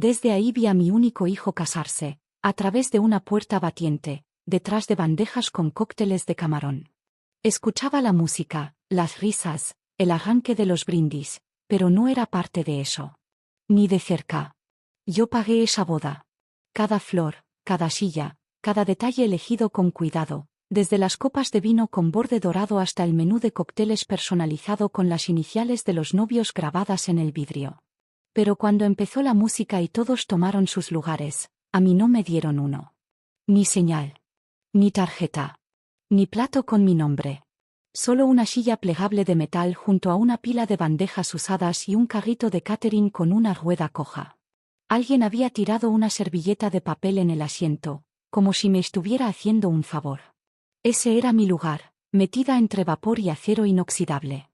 Desde ahí vi a mi único hijo casarse, a través de una puerta batiente, detrás de bandejas con cócteles de camarón. Escuchaba la música, las risas, el arranque de los brindis, pero no era parte de eso. Ni de cerca. Yo pagué esa boda. Cada flor, cada silla, cada detalle elegido con cuidado, desde las copas de vino con borde dorado hasta el menú de cócteles personalizado con las iniciales de los novios grabadas en el vidrio. Pero cuando empezó la música y todos tomaron sus lugares, a mí no me dieron uno. Ni señal. Ni tarjeta. Ni plato con mi nombre. Solo una silla plegable de metal junto a una pila de bandejas usadas y un carrito de catering con una rueda coja. Alguien había tirado una servilleta de papel en el asiento, como si me estuviera haciendo un favor. Ese era mi lugar, metida entre vapor y acero inoxidable.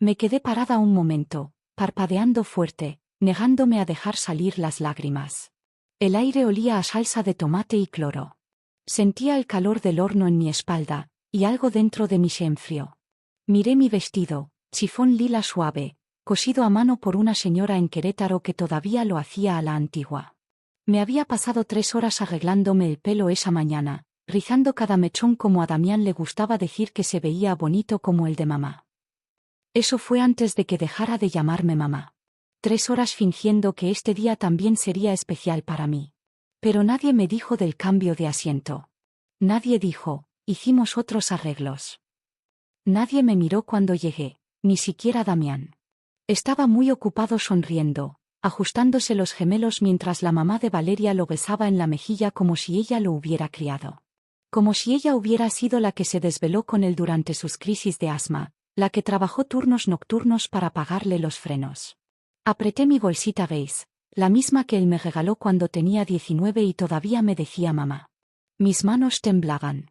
Me quedé parada un momento, parpadeando fuerte, negándome a dejar salir las lágrimas. El aire olía a salsa de tomate y cloro. Sentía el calor del horno en mi espalda, y algo dentro de mí se enfrió. Miré mi vestido, chifón lila suave, cosido a mano por una señora en Querétaro que todavía lo hacía a la antigua. Me había pasado 3 horas arreglándome el pelo esa mañana, rizando cada mechón como a Damián le gustaba decir que se veía bonito como el de mamá. Eso fue antes de que dejara de llamarme mamá. 3 horas fingiendo que este día también sería especial para mí. Pero nadie me dijo del cambio de asiento. Nadie dijo, hicimos otros arreglos. Nadie me miró cuando llegué, ni siquiera Damián. Estaba muy ocupado sonriendo, ajustándose los gemelos mientras la mamá de Valeria lo besaba en la mejilla como si ella lo hubiera criado. Como si ella hubiera sido la que se desveló con él durante sus crisis de asma, la que trabajó turnos nocturnos para pagarle los frenos. Apreté mi bolsita beige, la misma que él me regaló cuando tenía 19 y todavía me decía mamá. Mis manos temblaban.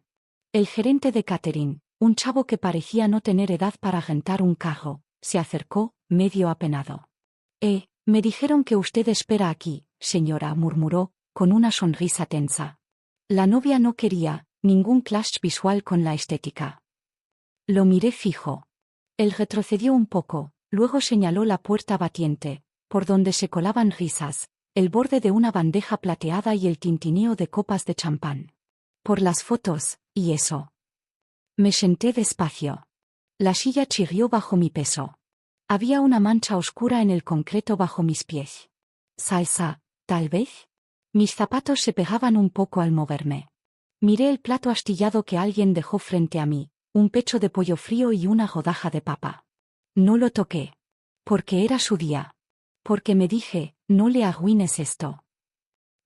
El gerente de catering, un chavo que parecía no tener edad para rentar un carro, se acercó, medio apenado. Me dijeron que usted espera aquí, señora, murmuró, con una sonrisa tensa. La novia no quería ningún clash visual con la estética. Lo miré fijo. Él retrocedió un poco, luego señaló la puerta batiente, por donde se colaban risas, el borde de una bandeja plateada y el tintineo de copas de champán. Por las fotos, y eso. Me senté despacio. La silla chirrió bajo mi peso. Había una mancha oscura en el concreto bajo mis pies. Salsa, tal vez. Mis zapatos se pegaban un poco al moverme. Miré el plato astillado que alguien dejó frente a mí, un pecho de pollo frío y una rodaja de papa. No lo toqué. Porque era su día. Porque me dije, no le arruines esto.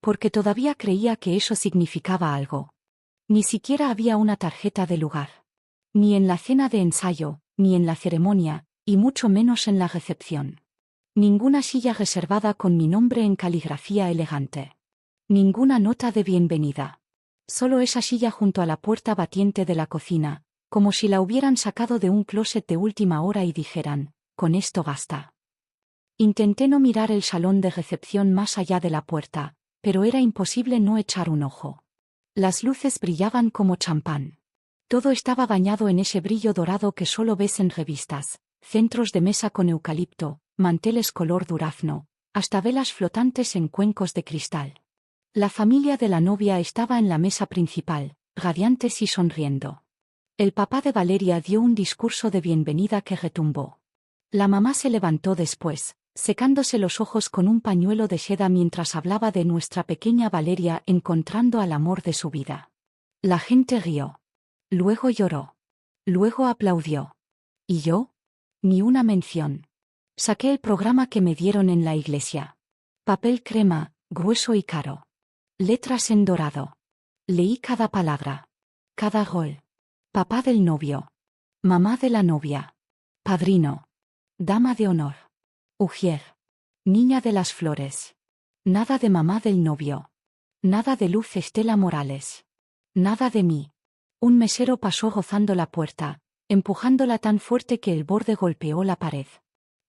Porque todavía creía que eso significaba algo. Ni siquiera había una tarjeta de lugar. Ni en la cena de ensayo, ni en la ceremonia, y mucho menos en la recepción. Ninguna silla reservada con mi nombre en caligrafía elegante. Ninguna nota de bienvenida. Solo esa silla junto a la puerta batiente de la cocina, como si la hubieran sacado de un closet de última hora y dijeran, con esto basta. Intenté no mirar el salón de recepción más allá de la puerta, pero era imposible no echar un ojo. Las luces brillaban como champán. Todo estaba bañado en ese brillo dorado que solo ves en revistas, centros de mesa con eucalipto, manteles color durazno, hasta velas flotantes en cuencos de cristal. La familia de la novia estaba en la mesa principal, radiantes y sonriendo. El papá de Valeria dio un discurso de bienvenida que retumbó. La mamá se levantó después, secándose los ojos con un pañuelo de seda mientras hablaba de nuestra pequeña Valeria encontrando al amor de su vida. La gente rió. Luego lloró. Luego aplaudió. ¿Y yo? Ni una mención. Saqué el programa que me dieron en la iglesia. Papel crema, grueso y caro. Letras en dorado. Leí cada palabra. Cada rol. Papá del novio. Mamá de la novia. Padrino. Dama de honor. Ujier. Niña de las flores. Nada de mamá del novio. Nada de Luz Estela Morales. Nada de mí. Un mesero pasó rozando la puerta, empujándola tan fuerte que el borde golpeó la pared.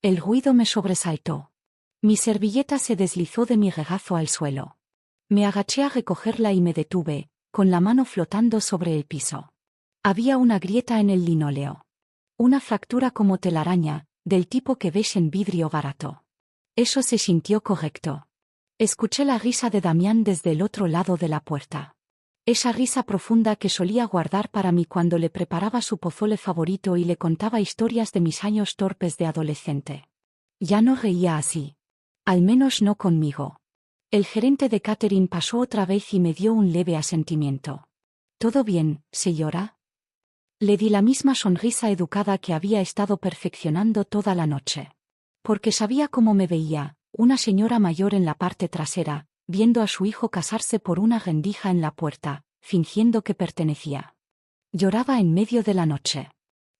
El ruido me sobresaltó. Mi servilleta se deslizó de mi regazo al suelo. Me agaché a recogerla y me detuve, con la mano flotando sobre el piso. Había una grieta en el linóleo. Una fractura como telaraña, del tipo que ves en vidrio barato. Eso se sintió correcto. Escuché la risa de Damián desde el otro lado de la puerta. Esa risa profunda que solía guardar para mí cuando le preparaba su pozole favorito y le contaba historias de mis años torpes de adolescente. Ya no reía así. Al menos no conmigo. El gerente de catering pasó otra vez y me dio un leve asentimiento. ¿Todo bien, señora? Le di la misma sonrisa educada que había estado perfeccionando toda la noche. Porque sabía cómo me veía, una señora mayor en la parte trasera, viendo a su hijo casarse por una rendija en la puerta, fingiendo que pertenecía. Lloraba en medio de la noche.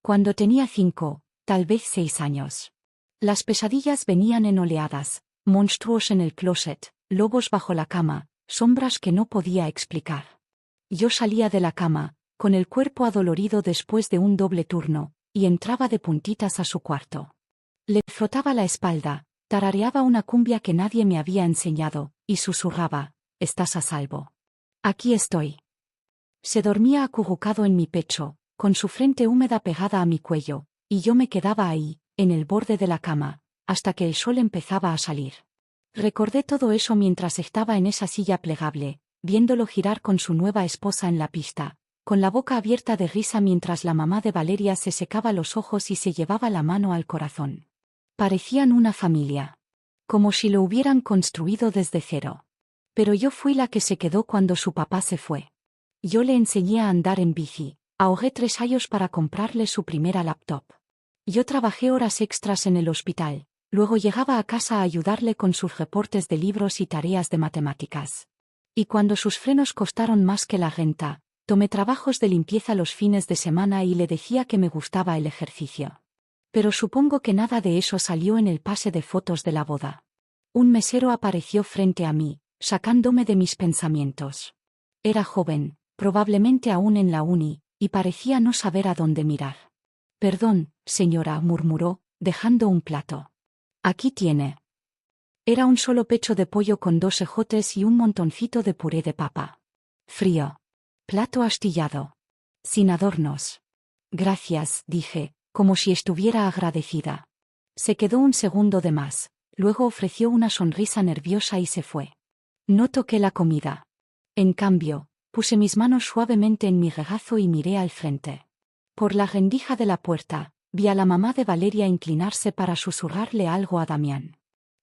Cuando tenía 5, tal vez 6 años. Las pesadillas venían en oleadas, monstruos en el closet, lobos bajo la cama, sombras que no podía explicar. Yo salía de la cama, con el cuerpo adolorido después de un doble turno, y entraba de puntitas a su cuarto. Le frotaba la espalda, tarareaba una cumbia que nadie me había enseñado, y susurraba: «Estás a salvo. Aquí estoy». Se dormía acurrucado en mi pecho, con su frente húmeda pegada a mi cuello, y yo me quedaba ahí, en el borde de la cama, hasta que el sol empezaba a salir. Recordé todo eso mientras estaba en esa silla plegable, viéndolo girar con su nueva esposa en la pista, con la boca abierta de risa mientras la mamá de Valeria se secaba los ojos y se llevaba la mano al corazón. Parecían una familia. Como si lo hubieran construido desde cero. Pero yo fui la que se quedó cuando su papá se fue. Yo le enseñé a andar en bici, ahorré 3 años para comprarle su primera laptop. Yo trabajé horas extras en el hospital, luego llegaba a casa a ayudarle con sus reportes de libros y tareas de matemáticas. Y cuando sus frenos costaron más que la renta, tomé trabajos de limpieza los fines de semana y le decía que me gustaba el ejercicio. Pero supongo que nada de eso salió en el pase de fotos de la boda. Un mesero apareció frente a mí, sacándome de mis pensamientos. Era joven, probablemente aún en la uni, y parecía no saber a dónde mirar. «Perdón, señora», murmuró, dejando un plato. «Aquí tiene». Era un solo pecho de pollo con 2 ejotes y un montoncito de puré de papa. Frío. Plato astillado. Sin adornos. «Gracias», dije, como si estuviera agradecida. Se quedó un segundo de más, luego ofreció una sonrisa nerviosa y se fue. No toqué la comida. En cambio, puse mis manos suavemente en mi regazo y miré al frente. Por la rendija de la puerta, vi a la mamá de Valeria inclinarse para susurrarle algo a Damián.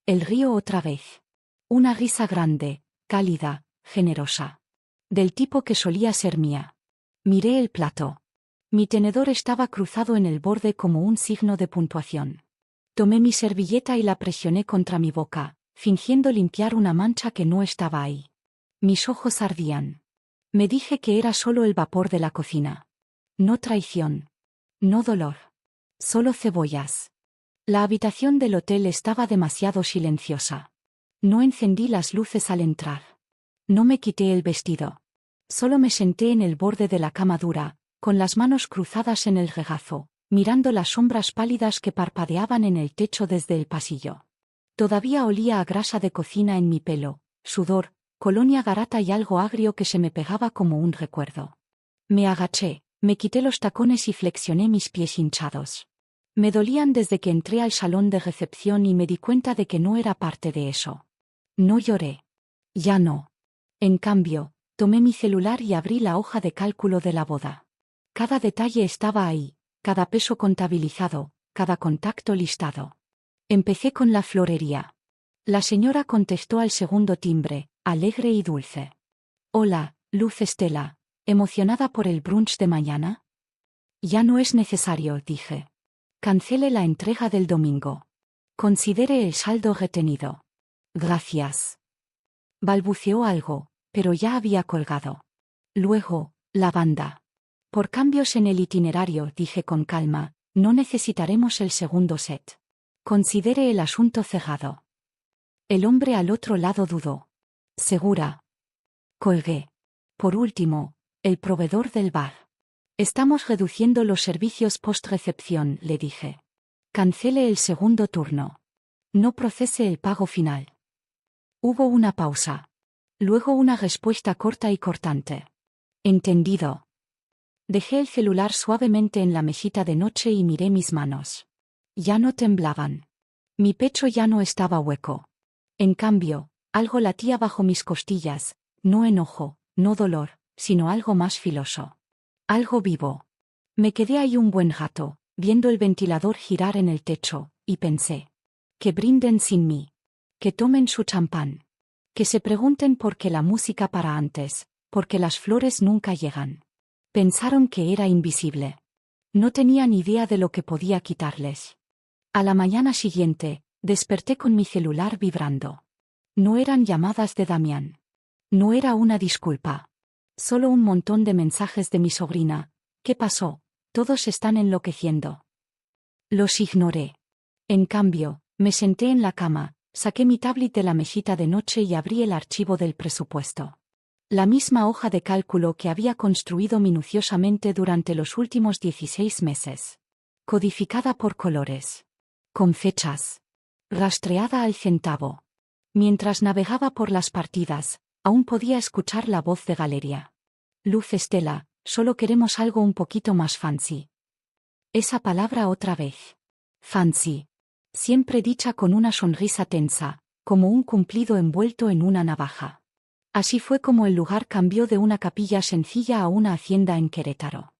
El río otra vez. Una risa grande, cálida, generosa. Del tipo que solía ser mía. Miré el plato. Mi tenedor estaba cruzado en el borde como un signo de puntuación. Tomé mi servilleta y la presioné contra mi boca, fingiendo limpiar una mancha que no estaba ahí. Mis ojos ardían. Me dije que era solo el vapor de la cocina. No traición. No dolor. Solo cebollas. La habitación del hotel estaba demasiado silenciosa. No encendí las luces al entrar. No me quité el vestido. Solo me senté en el borde de la cama dura, con las manos cruzadas en el regazo, mirando las sombras pálidas que parpadeaban en el techo desde el pasillo. Todavía olía a grasa de cocina en mi pelo, sudor, colonia garata y algo agrio que se me pegaba como un recuerdo. Me agaché, me quité los tacones y flexioné mis pies hinchados. Me dolían desde que entré al salón de recepción y me di cuenta de que no era parte de eso. No lloré. Ya no. En cambio, tomé mi celular y abrí la hoja de cálculo de la boda. Cada detalle estaba ahí, cada peso contabilizado, cada contacto listado. Empecé con la florería. La señora contestó al segundo timbre, alegre y dulce. «Hola, Luz Estela, ¿emocionada por el brunch de mañana?» «Ya no es necesario», dije. «Cancele la entrega del domingo. Considere el saldo retenido». «Gracias». Balbuceó algo, pero ya había colgado. Luego, la banda. «Por cambios en el itinerario», dije con calma, «no necesitaremos el segundo set. Considere el asunto cerrado». El hombre al otro lado dudó. «¿Segura?» Colgué. «Por último, el proveedor del bar. Estamos reduciendo los servicios post-recepción», le dije. «Cancele el segundo turno. No procese el pago final». Hubo una pausa. Luego una respuesta corta y cortante. «Entendido». Dejé el celular suavemente en la mesita de noche y miré mis manos. Ya no temblaban. Mi pecho ya no estaba hueco. En cambio, Algo latía bajo mis costillas, no enojo, no dolor, sino algo más filoso. Algo vivo. Me quedé ahí un buen rato, viendo el ventilador girar en el techo, y pensé. Que brinden sin mí. Que tomen su champán. Que se pregunten por qué la música para antes, porque las flores nunca llegan. Pensaron que era invisible. No tenían idea de lo que podía quitarles. A la mañana siguiente, desperté con mi celular vibrando. No eran llamadas de Damián. No era una disculpa. Solo un montón de mensajes de mi sobrina. ¿Qué pasó? Todos están enloqueciendo. Los ignoré. En cambio, me senté en la cama, saqué mi tablet de la mesita de noche y abrí el archivo del presupuesto. La misma hoja de cálculo que había construido minuciosamente durante los últimos 16 meses. Codificada por colores. Con fechas. Rastreada al centavo. Mientras navegaba por las partidas, aún podía escuchar la voz de Galeria. Luz Estela, solo queremos algo un poquito más fancy. Esa palabra otra vez. Fancy. Siempre dicha con una sonrisa tensa, como un cumplido envuelto en una navaja. Así fue como el lugar cambió de una capilla sencilla a una hacienda en Querétaro.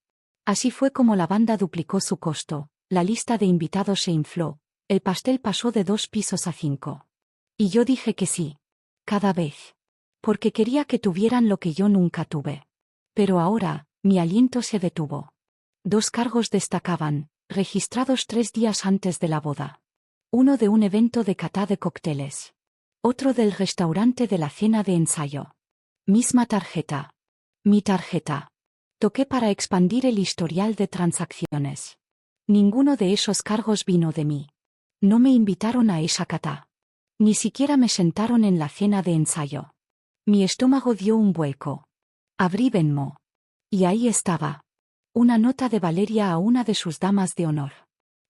Así fue como la banda duplicó su costo, la lista de invitados se infló, el pastel pasó de 2 pisos a 5. Y yo dije que sí. Cada vez. Porque quería que tuvieran lo que yo nunca tuve. Pero ahora, mi aliento se detuvo. 2 cargos destacaban, registrados 3 días antes de la boda. Uno de un evento de cata de cócteles. Otro del restaurante de la cena de ensayo. Misma tarjeta. Mi tarjeta. Toqué para expandir el historial de transacciones. Ninguno de esos cargos vino de mí. No me invitaron a esa cata. Ni siquiera me sentaron en la cena de ensayo. Mi estómago dio un vuelco. Abrí Venmo. Y ahí estaba. Una nota de Valeria a una de sus damas de honor.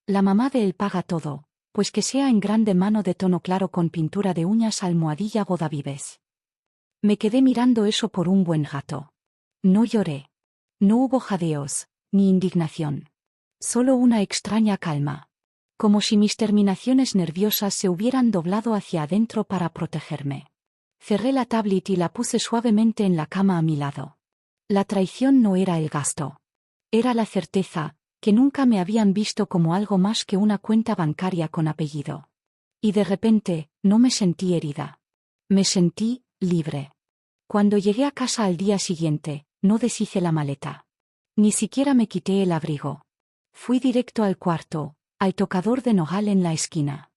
La mamá de él paga todo, pues que sea en grande mano de tono claro con pintura de uñas almohadilla boda vives. Me quedé mirando eso por un buen rato. No lloré. No hubo jadeos, ni indignación. Solo una extraña calma. Como si mis terminaciones nerviosas se hubieran doblado hacia adentro para protegerme. Cerré la tablet y la puse suavemente en la cama a mi lado. La traición no era el gasto. Era la certeza, que nunca me habían visto como algo más que una cuenta bancaria con apellido. Y de repente, no me sentí herida. Me sentí libre. Cuando llegué a casa al día siguiente, no deshice la maleta. Ni siquiera me quité el abrigo. Fui directo al cuarto, al tocador de nogal en la esquina.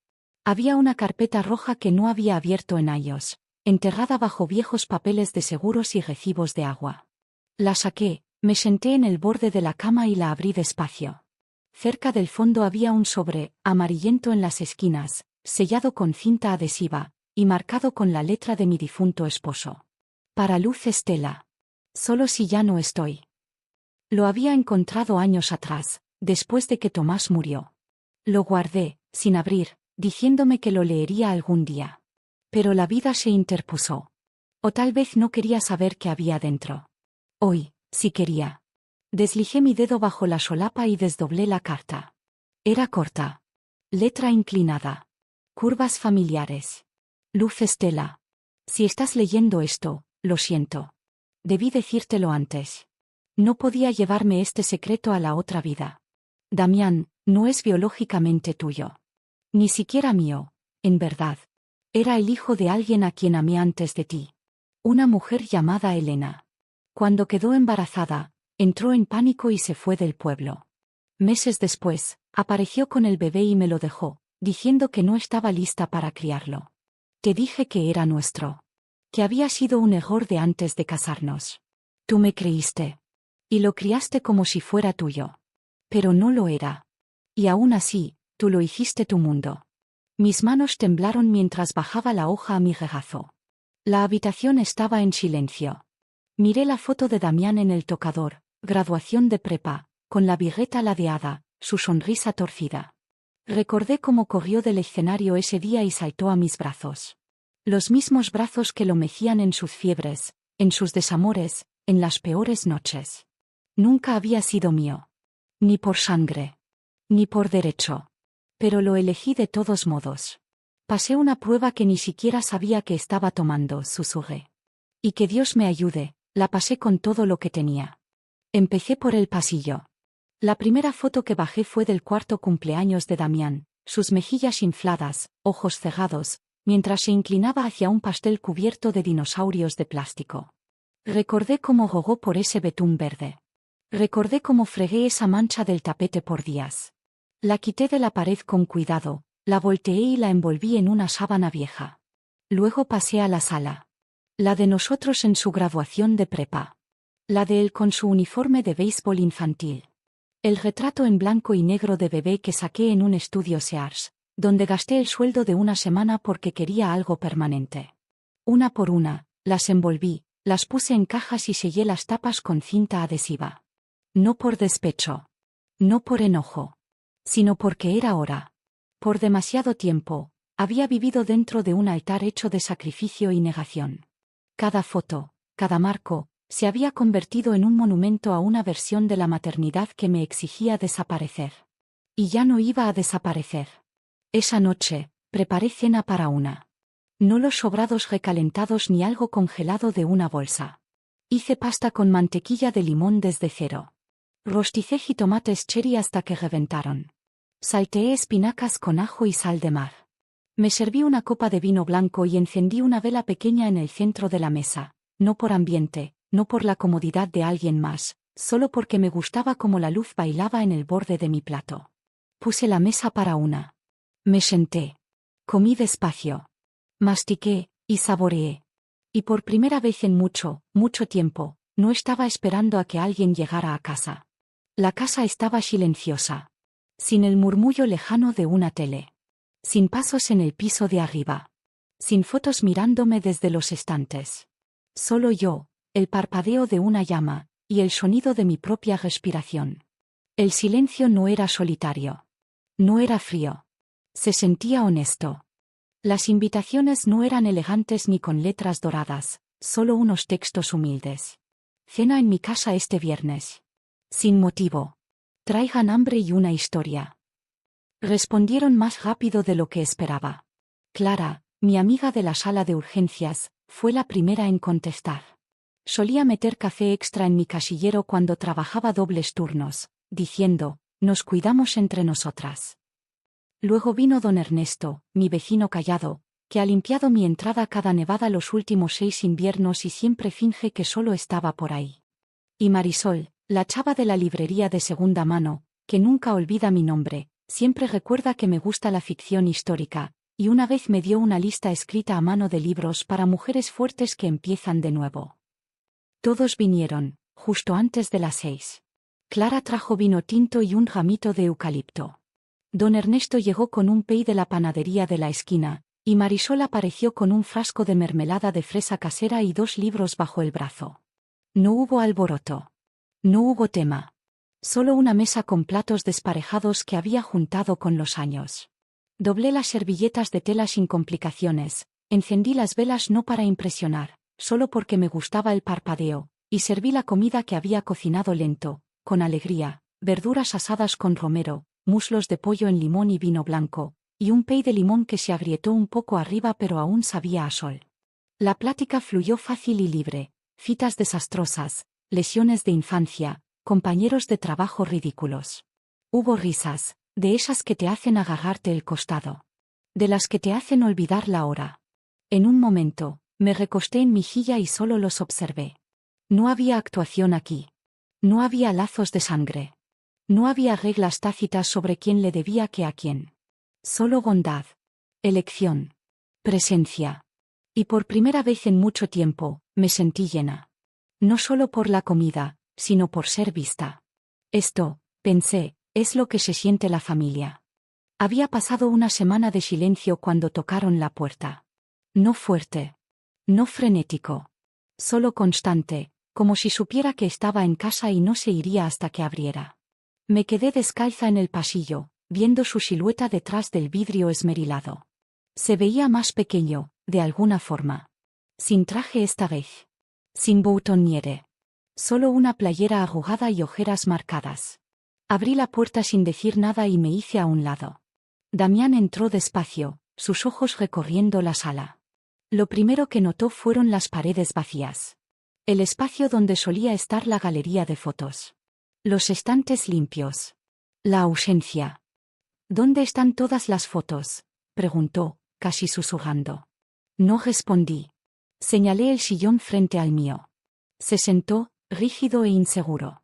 Había una carpeta roja que no había abierto en años, enterrada bajo viejos papeles de seguros y recibos de agua. La saqué, me senté en el borde de la cama y la abrí despacio. Cerca del fondo había un sobre, amarillento en las esquinas, sellado con cinta adhesiva, y marcado con la letra de mi difunto esposo. Para Luz Estela. Solo si ya no estoy. Lo había encontrado años atrás, después de que Tomás murió. Lo guardé, sin abrir, diciéndome que lo leería algún día. Pero la vida se interpuso. O tal vez no quería saber qué había dentro. Hoy, sí quería. Deslijé mi dedo bajo la solapa y desdoblé la carta. Era corta. Letra inclinada. Curvas familiares. Luz Estela. Si estás leyendo esto, lo siento. Debí decírtelo antes. No podía llevarme este secreto a la otra vida. Damián, no es biológicamente tuyo. Ni siquiera mío, en verdad. Era el hijo de alguien a quien amé antes de ti. Una mujer llamada Elena. Cuando quedó embarazada, entró en pánico y se fue del pueblo. Meses después, apareció con el bebé y me lo dejó, diciendo que no estaba lista para criarlo. Te dije que era nuestro. Que había sido un error de antes de casarnos. Tú me creíste. Y lo criaste como si fuera tuyo. Pero no lo era. Y aún así, tú lo hiciste tu mundo. Mis manos temblaron mientras bajaba la hoja a mi regazo. La habitación estaba en silencio. Miré la foto de Damián en el tocador, graduación de prepa, con la birreta ladeada, su sonrisa torcida. Recordé cómo corrió del escenario ese día y saltó a mis brazos. Los mismos brazos que lo mecían en sus fiebres, en sus desamores, en las peores noches. Nunca había sido mío. Ni por sangre. Ni por derecho. Pero lo elegí de todos modos. Pasé una prueba que ni siquiera sabía que estaba tomando, susurré. Y que Dios me ayude, la pasé con todo lo que tenía. Empecé por el pasillo. La primera foto que bajé fue del cuarto cumpleaños de Damián, sus mejillas infladas, ojos cerrados, mientras se inclinaba hacia un pastel cubierto de dinosaurios de plástico. Recordé cómo rogó por ese betún verde. Recordé cómo fregué esa mancha del tapete por días. La quité de la pared con cuidado, la volteé y la envolví en una sábana vieja. Luego pasé a la sala. La de nosotros en su graduación de prepa. La de él con su uniforme de béisbol infantil. El retrato en blanco y negro de bebé que saqué en un estudio Sears, donde gasté el sueldo de una semana porque quería algo permanente. Una por una, las envolví, las puse en cajas y sellé las tapas con cinta adhesiva. No por despecho. No por enojo. Sino porque era hora. Por demasiado tiempo, había vivido dentro de un altar hecho de sacrificio y negación. Cada foto, cada marco, se había convertido en un monumento a una versión de la maternidad que me exigía desaparecer. Y ya no iba a desaparecer. Esa noche, preparé cena para una. No los sobrados recalentados ni algo congelado de una bolsa. Hice pasta con mantequilla de limón desde cero. Rosticé jitomates cherry hasta que reventaron. Salteé espinacas con ajo y sal de mar. Me serví una copa de vino blanco y encendí una vela pequeña en el centro de la mesa, no por ambiente, no por la comodidad de alguien más, solo porque me gustaba cómo la luz bailaba en el borde de mi plato. Puse la mesa para una. Me senté. Comí despacio. Mastiqué, y saboreé. Y por primera vez en mucho, mucho tiempo, no estaba esperando a que alguien llegara a casa. La casa estaba silenciosa. Sin el murmullo lejano de una tele. Sin pasos en el piso de arriba. Sin fotos mirándome desde los estantes. Solo yo, el parpadeo de una llama, y el sonido de mi propia respiración. El silencio no era solitario. No era frío. Se sentía honesto. Las invitaciones no eran elegantes ni con letras doradas, solo unos textos humildes. Cena en mi casa este viernes. Sin motivo. Traigan hambre y una historia. Respondieron más rápido de lo que esperaba. Clara, mi amiga de la sala de urgencias, fue la primera en contestar. Solía meter café extra en mi casillero cuando trabajaba dobles turnos, diciendo, nos cuidamos entre nosotras. Luego vino don Ernesto, mi vecino callado, que ha limpiado mi entrada cada nevada los últimos 6 inviernos y siempre finge que solo estaba por ahí. Y Marisol, la chava de la librería de segunda mano, que nunca olvida mi nombre, siempre recuerda que me gusta la ficción histórica, y una vez me dio una lista escrita a mano de libros para mujeres fuertes que empiezan de nuevo. Todos vinieron, justo antes de las 6. Clara trajo vino tinto y un ramito de eucalipto. Don Ernesto llegó con un pey de la panadería de la esquina, y Marisol apareció con un frasco de mermelada de fresa casera y 2 libros bajo el brazo. No hubo alboroto. No hubo tema. Solo una mesa con platos desparejados que había juntado con los años. Doblé las servilletas de tela sin complicaciones, encendí las velas no para impresionar, solo porque me gustaba el parpadeo, y serví la comida que había cocinado lento, con alegría, verduras asadas con romero, muslos de pollo en limón y vino blanco, y un pey de limón que se agrietó un poco arriba pero aún sabía a sol. La plática fluyó fácil y libre, citas desastrosas, lesiones de infancia, compañeros de trabajo ridículos. Hubo risas, de esas que te hacen agarrarte el costado. De las que te hacen olvidar la hora. En un momento, me recosté en mi silla y solo los observé. No había actuación aquí. No había lazos de sangre. No había reglas tácitas sobre quién le debía qué a quién. Solo bondad. Elección. Presencia. Y por primera vez en mucho tiempo, me sentí llena. No solo por la comida, sino por ser vista. Esto, pensé, es lo que se siente la familia. Había pasado una semana de silencio cuando tocaron la puerta. No fuerte. No frenético. Solo constante, como si supiera que estaba en casa y no se iría hasta que abriera. Me quedé descalza en el pasillo, viendo su silueta detrás del vidrio esmerilado. Se veía más pequeño, de alguna forma. Sin traje esta vez. Sin boutonniere. Solo una playera arrugada y ojeras marcadas. Abrí la puerta sin decir nada y me hice a un lado. Damián entró despacio, sus ojos recorriendo la sala. Lo primero que notó fueron las paredes vacías. El espacio donde solía estar la galería de fotos. Los estantes limpios. La ausencia. ¿Dónde están todas las fotos?, preguntó, casi susurrando. No respondí. Señalé el sillón frente al mío. Se sentó, rígido e inseguro.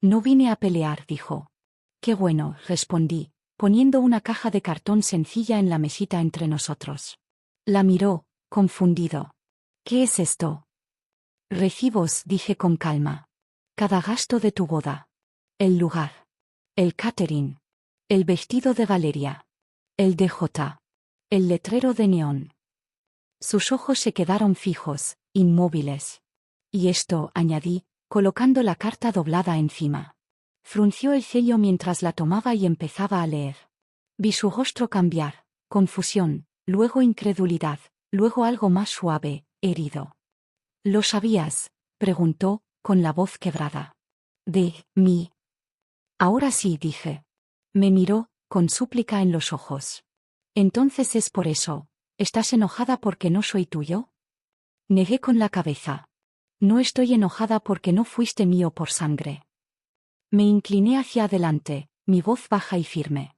No vine a pelear, dijo. Qué bueno, respondí, poniendo una caja de cartón sencilla en la mesita entre nosotros. La miró, confundido. ¿Qué es esto? Recibos, dije con calma. Cada gasto de tu boda. El lugar. El catering. El vestido de Valeria. El DJ. El letrero de neón. Sus ojos se quedaron fijos, inmóviles. Y esto, añadí, colocando la carta doblada encima. Frunció el ceño mientras la tomaba y empezaba a leer. Vi su rostro cambiar, confusión, luego incredulidad, luego algo más suave, herido. ¿Lo sabías?, preguntó, con la voz quebrada. ¿De mí? Ahora sí, dije. Me miró, con súplica en los ojos. Entonces es por eso. ¿Estás enojada porque no soy tuyo? Negué con la cabeza. No estoy enojada porque no fuiste mío por sangre. Me incliné hacia adelante, mi voz baja y firme.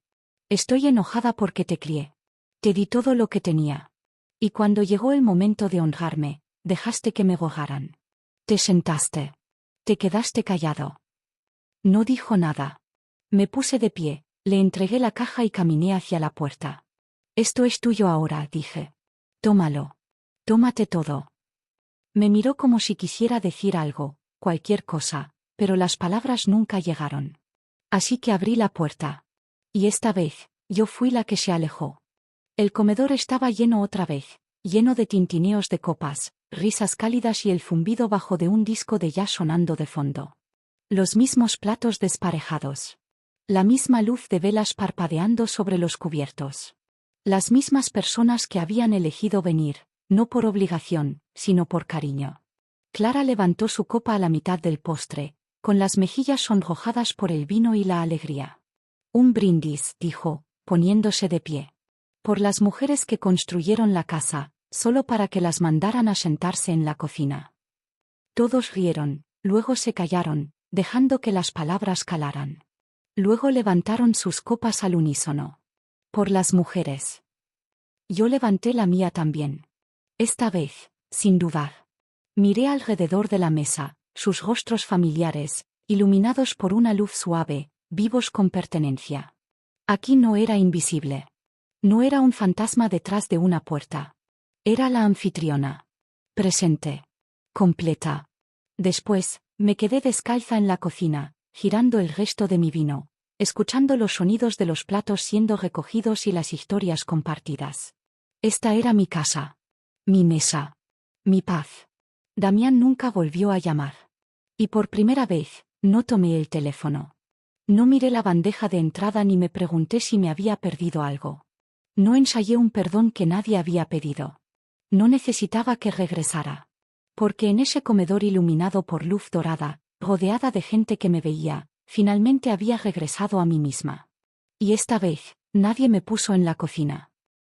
Estoy enojada porque te crié. Te di todo lo que tenía. Y cuando llegó el momento de honrarme, dejaste que me gozaran. Te sentaste. Te quedaste callado. No dijo nada. Me puse de pie, le entregué la caja y caminé hacia la puerta. Esto es tuyo ahora, dije. Tómalo. Tómate todo. Me miró como si quisiera decir algo, cualquier cosa, pero las palabras nunca llegaron. Así que abrí la puerta. Y esta vez, yo fui la que se alejó. El comedor estaba lleno otra vez, lleno de tintineos de copas, risas cálidas y el zumbido bajo de un disco de jazz sonando de fondo. Los mismos platos desparejados. La misma luz de velas parpadeando sobre los cubiertos. Las mismas personas que habían elegido venir, no por obligación, sino por cariño. Clara levantó su copa a la mitad del postre, con las mejillas sonrojadas por el vino y la alegría. Un brindis, dijo, poniéndose de pie. Por las mujeres que construyeron la casa, solo para que las mandaran a sentarse en la cocina. Todos rieron, luego se callaron, dejando que las palabras calaran. Luego levantaron sus copas al unísono. Por las mujeres. Yo levanté la mía también. Esta vez, sin dudar. Miré alrededor de la mesa, sus rostros familiares, iluminados por una luz suave, vivos con pertenencia. Aquí no era invisible. No era un fantasma detrás de una puerta. Era la anfitriona. Presente. Completa. Después, me quedé descalza en la cocina, girando el resto de mi vino, escuchando los sonidos de los platos siendo recogidos y las historias compartidas. Esta era mi casa. Mi mesa. Mi paz. Damián nunca volvió a llamar. Y por primera vez, no tomé el teléfono. No miré la bandeja de entrada ni me pregunté si me había perdido algo. No ensayé un perdón que nadie había pedido. No necesitaba que regresara. Porque en ese comedor iluminado por luz dorada, rodeada de gente que me veía, finalmente había regresado a mí misma. Y esta vez, nadie me puso en la cocina.